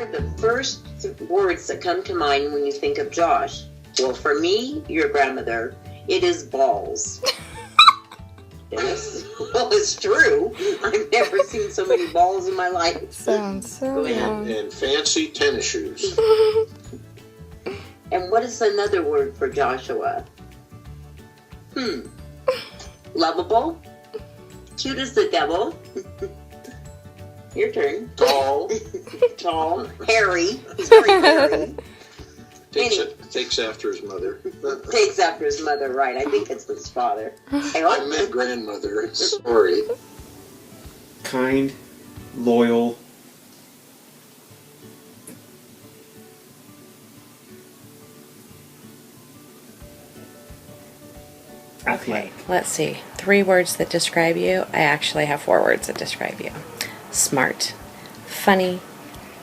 are the first words that come to mind when you think of Josh? Well, for me, your grandmother, it is balls. Dennis? Well, it's true. I've never seen so many balls in my life. Sounds so young. And fancy tennis shoes. And what is another word for Joshua? Lovable. Cute as the devil. Your turn. Tall. Tall. Hairy. He's very hairy. Takes after his mother. Takes after his mother, right. I think it's his father. I meant grandmother. Sorry. Kind, loyal. Okay, let's see. 3 words that describe you. I actually have 4 words that describe you. Smart, funny,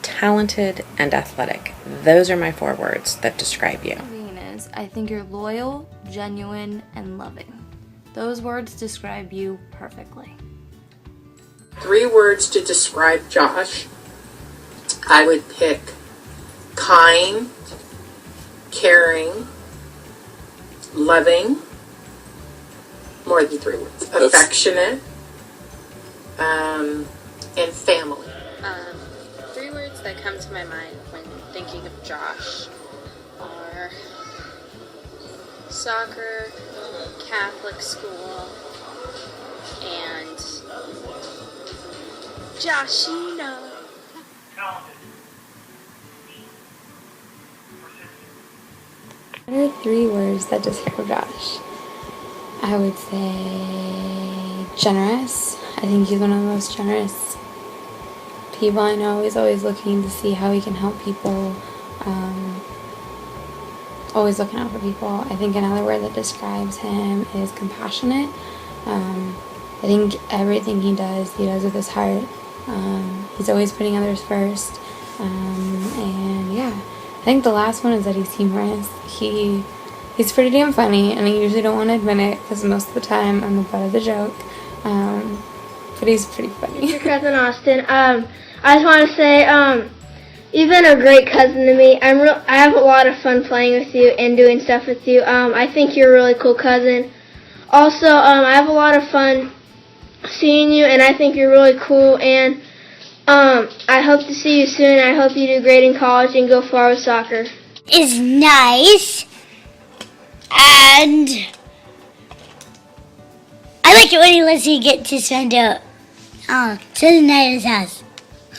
talented, and athletic. Those are my 4 words that describe you. I think you're loyal, genuine, and loving. Those words describe you perfectly. 3 words to describe Josh. I would pick kind, caring, loving, more than 3 words, affectionate, and family. 3 words that come to my mind when thinking of Josh are soccer, Catholic school, and Joshino. What are 3 words that describe Josh? I would say generous. I think he's one of the most generous people I know. He's always looking to see how he can help people. Always looking out for people. I think another word that describes him is compassionate. I think everything he does with his heart. He's always putting others first. And yeah, I think the last one is that he's humorous. He's pretty damn funny, and I usually don't want to admit it because most of the time I'm the butt of the joke. But he's pretty funny. Your cousin Austin. I just want to say, you've been a great cousin to me. I have a lot of fun playing with you and doing stuff with you. I think you're a really cool cousin. Also, I have a lot of fun seeing you, and I think you're really cool. And I hope to see you soon. I hope you do great in college and go far with soccer. Is nice, and I like it when he lets you get to spend the night at his house.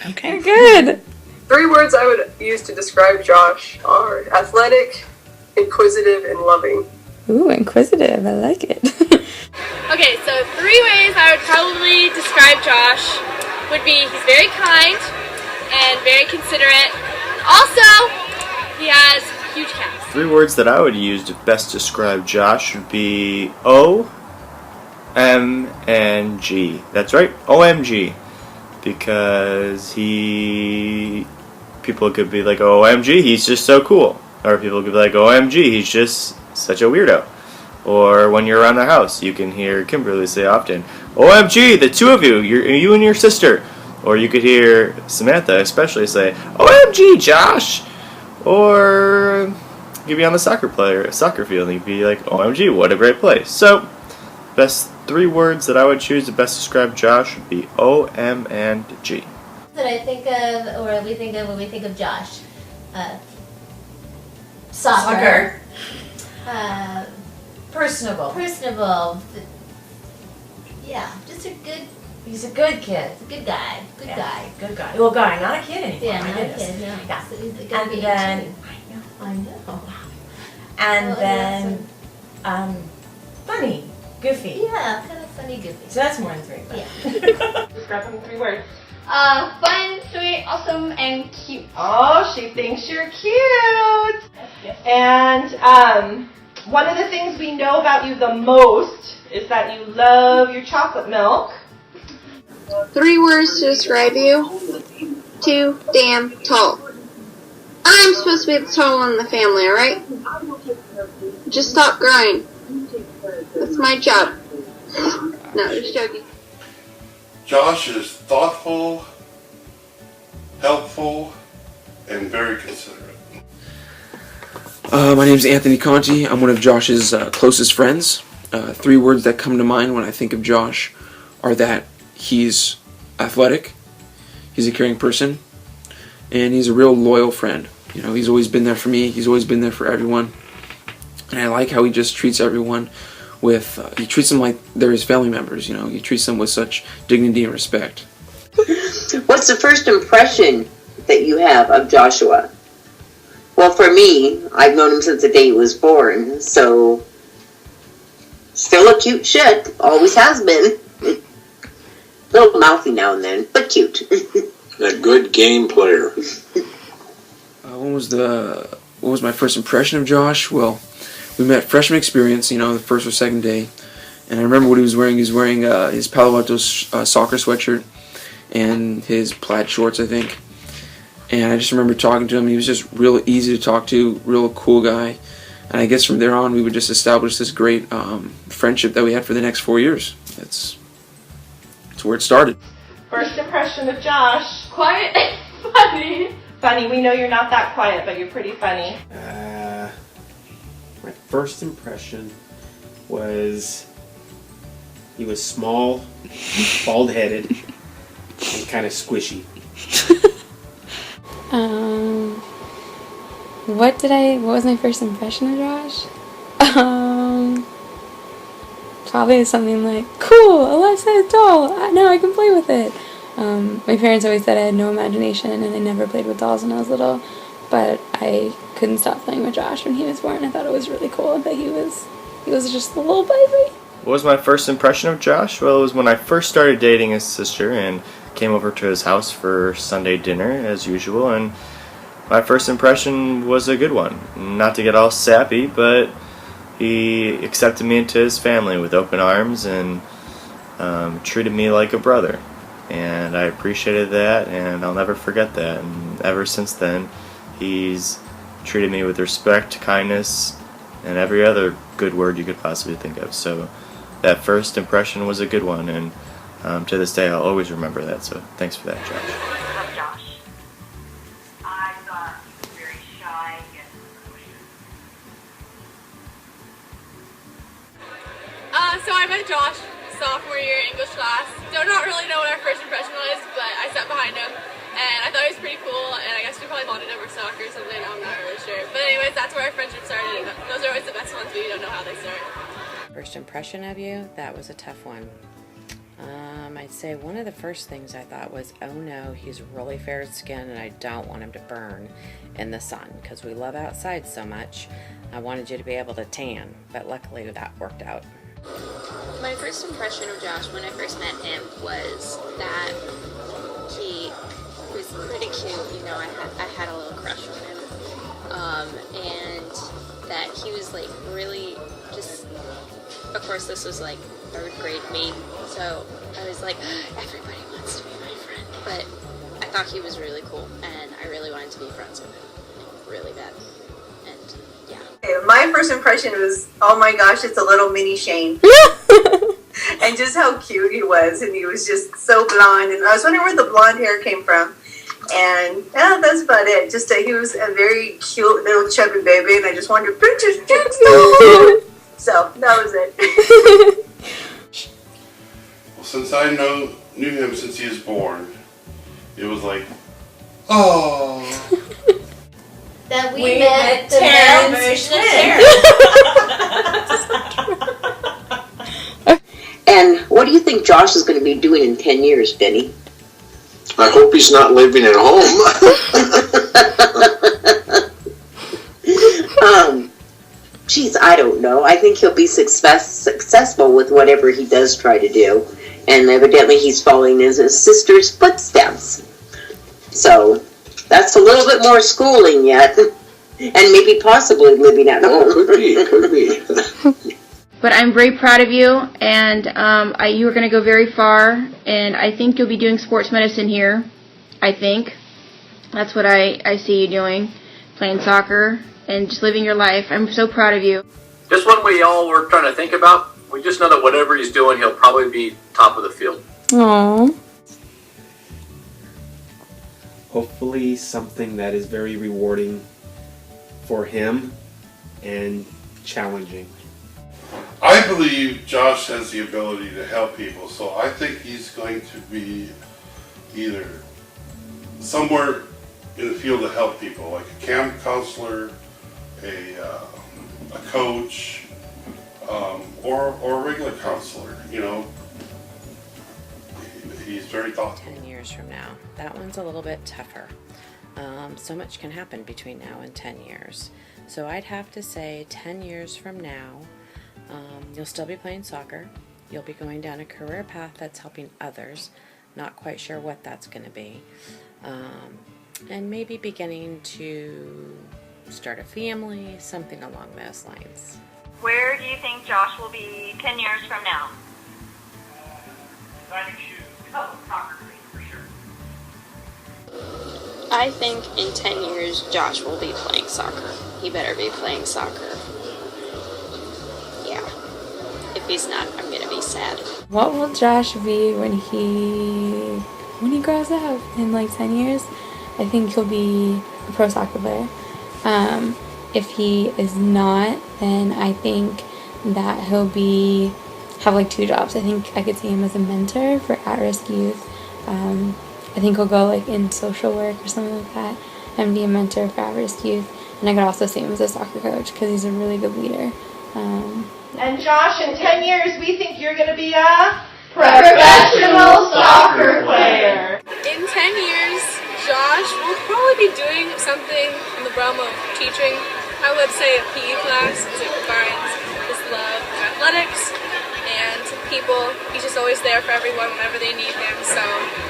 Okay, good. 3 words I would use to describe Josh are athletic, inquisitive, and loving. Ooh, inquisitive. I like it. Okay, so 3 ways I would probably describe Josh would be he's very kind and very considerate. Also, he has huge calves. 3 words that I would use to best describe Josh would be O, M, and G. That's right, OMG. Because people could be like, OMG, he's just so cool. Or people could be like, OMG, he's just such a weirdo. Or when you're around the house, you can hear Kimberly say often, OMG, the 2 of you, you and your sister. Or you could hear Samantha especially say, OMG, Josh. Or you'd be on the soccer field, and you'd be like, OMG, what a great place. So, best 3 words that I would choose to best describe Josh would be O, M, and G. That I think of, or we think of when we think of Josh. Soccer. Personable. Yeah, just he's a good kid. a good guy. Good guy. Good guy. Well, guy, not a kid anymore. Yeah, my not a goodness. kid, no. Yeah. So he's a good And age, then, too. I know. And Oh, then, funny, goofy. Yeah, kind of funny, goofy. So that's more than 3. But. Yeah. Describe him in 3 words. Fun, sweet, awesome, and cute. Oh, she thinks you're cute. Yes. And one of the things we know about you the most is that you love your chocolate milk. 3 words to describe you. Too damn tall. I'm supposed to be the tall one in the family, alright? Just stop growing. That's my job. No, just joking. Josh is thoughtful, helpful, and very considerate. My name's Anthony Conti. I'm one of Josh's closest friends. 3 words that come to mind when I think of Josh are that he's athletic, he's a caring person, and he's a real loyal friend. You know, he's always been there for me, he's always been there for everyone. And I like how he just treats everyone with, he treats them like they're his family members, you know, he treats them with such dignity and respect. What's the first impression that you have of Joshua? Well, for me, I've known him since the day he was born, so still a cute shit, always has been. A little mouthy now and then, but cute. A good game player. What was my first impression of Josh? Well, we met freshman experience, you know, the first or second day, and I remember what he was wearing. He was wearing his Palo Alto soccer sweatshirt and his plaid shorts, I think. And I just remember talking to him. He was just real easy to talk to, real cool guy. And I guess from there on, we would just establish this great friendship that we had for the next 4 years. That's where it started. First impression of Josh. Quiet and funny. Funny. We know you're not that quiet, but you're pretty funny. My first impression was he was small, bald-headed, and kind of squishy. What was my first impression of Josh? Probably something like, cool, a life-size doll, now I can play with it. My parents always said I had no imagination and I never played with dolls when I was little, but I couldn't stop playing with Josh when he was born. I thought it was really cool that he was just a little baby. What was my first impression of Josh? Well, it was when I first started dating his sister and came over to his house for Sunday dinner, as usual, and my first impression was a good one. Not to get all sappy, but he accepted me into his family with open arms and treated me like a brother. And I appreciated that, and I'll never forget that. And ever since then, he's treated me with respect, kindness, and every other good word you could possibly think of. So that first impression was a good one, and to this day I'll always remember that. So thanks for that, Josh. So I met Josh sophomore year English class. Do not really know what our first impression was, but I sat behind him and I thought he was pretty cool, and I guess we probably bonded over soccer or something, I'm not really sure. But anyways, that's where our friendship started, and those are always the best ones, but you don't know how they start. First impression of you? That was a tough one. I'd say one of the first things I thought was, oh no, he's really fair skinned and I don't want him to burn in the sun because we love outside so much. I wanted you to be able to tan, but luckily that worked out. My first impression of Josh when I first met him was that he was pretty cute. You know, I had a little crush on him, and that he was like really just. Of course, this was like 3rd grade me, so I was like, everybody wants to be my friend. But I thought he was really cool, and I really wanted to be friends with him, really bad. And yeah. My first impression was, oh my gosh, it's a little mini Shane. And just how cute he was, and he was just so blonde, and I was wondering where the blonde hair came from. And yeah, that's about it. Just he was a very cute little chubby baby, and I just wanted to pinch his cheeks. So that was it. Well, since I knew him since he was born, it was like, oh. That we met the male version of Tara. And what do you think Josh is going to be doing in 10 years, Benny? I hope he's not living at home. Geez, I don't know. I think he'll be successful with whatever he does try to do. And evidently he's following in his sister's footsteps. So that's a little bit more schooling yet. And maybe possibly living at home. Could be. But I'm very proud of you, and you are going to go very far, and I think you'll be doing sports medicine here. I think. That's what I see you doing. Playing soccer and just living your life. I'm so proud of you. Just one we all were trying to think about. We just know that whatever he's doing, he'll probably be top of the field. Aww. hopefully something that is very rewarding for him and challenging. I believe Josh has the ability to help people, so I think he's going to be either somewhere in the field to help people, like a camp counselor, a coach, or a regular counselor. You know, he's very thoughtful. 10 years from now, that one's a little bit tougher. So much can happen between now and 10 years. So I'd have to say 10 years from now, you'll still be playing soccer. You'll be going down a career path that's helping others. Not quite sure what that's going to be. And maybe beginning to start a family, something along those lines. Where do you think Josh will be 10 years from now? Designing shoes. Oh, soccer for sure. I think in 10 years, Josh will be playing soccer. He better be playing soccer. Yeah. If he's not, I'm going to be sad. What will Josh be when he grows up in like 10 years? I think he'll be a pro soccer player. If he is not, then I think that he'll have like 2 jobs. I think I could see him as a mentor for at-risk youth. I think he'll go like in social work or something like that and be a mentor for at-risk youth. And I could also see him as a soccer coach because he's a really good leader. And Josh, in 10 years, we think you're going to be a professional soccer player. In 10 years, Josh will probably be doing something in the realm of teaching. I would say a PE class because it combines his love of athletics and people. He's just always there for everyone whenever they need him, so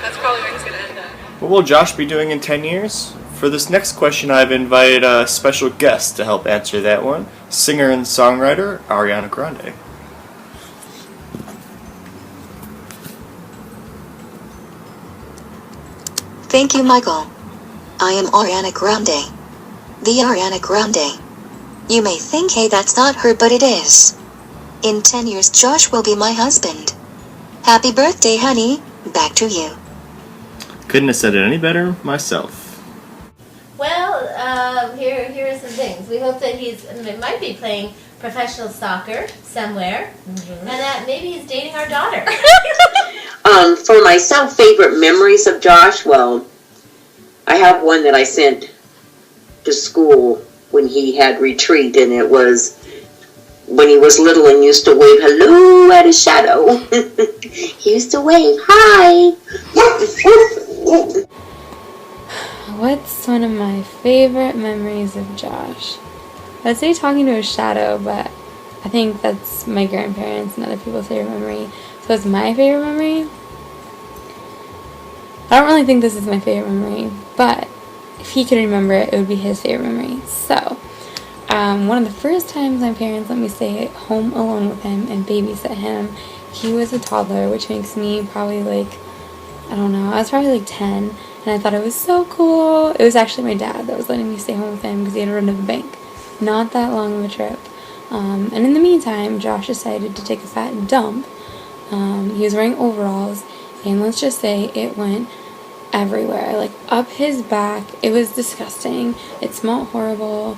that's probably where he's going to end up. What will Josh be doing in 10 years? For this next question, I've invited a special guest to help answer that one. Singer and songwriter, Ariana Grande. Thank you, Michael. I am Ariana Grande. The Ariana Grande. You may think, hey, that's not her, but it is. In 10 years, Josh will be my husband. Happy birthday, honey. Back to you. Couldn't have said it any better myself. Well, here are some things. We hope that he might be playing professional soccer somewhere, and that maybe he's dating our daughter. For myself, favorite memories of Josh, well, I have one that I sent to school when he had retreat, and it was when he was little and used to wave hello at his shadow. He used to wave, hi. What's one of my favorite memories of Josh? I'd say talking to his shadow, but I think that's my grandparents and other people's favorite memory. So it's my favorite memory. I don't really think this is my favorite memory, but if he could remember it, it would be his favorite memory. So, one of the first times my parents let me stay home alone with him and babysit him, he was a toddler, which makes me probably like, I don't know, I was probably like 10, and I thought it was so cool. It was actually my dad that was letting me stay home with him because he had to run to the bank. Not that long of a trip. And in the meantime, Josh decided to take a fat dump. He was wearing overalls, and let's just say it went everywhere, like up his back. It was disgusting. It smelled horrible.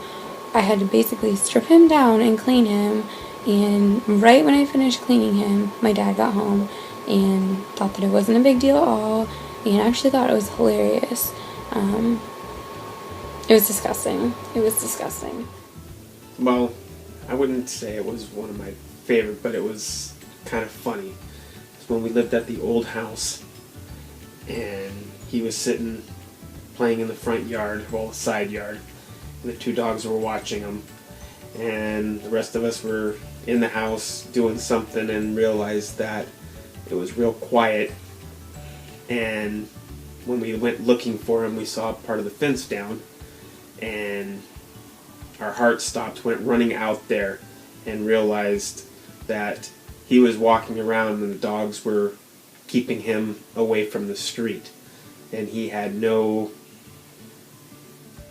I had to basically strip him down and clean him, and right when I finished cleaning him, my dad got home and thought that it wasn't a big deal at all, and actually thought it was hilarious. It was disgusting. It was disgusting. Well, I wouldn't say it was one of my favorite, but it was kind of funny. It's when we lived at the old house, and he was sitting playing in the front yard, well, the side yard, and the 2 dogs were watching him, and the rest of us were in the house doing something and realized that it was real quiet, and when we went looking for him, we saw part of the fence down, and our heart stopped, went running out there, and realized that he was walking around and the dogs were keeping him away from the street. And he had no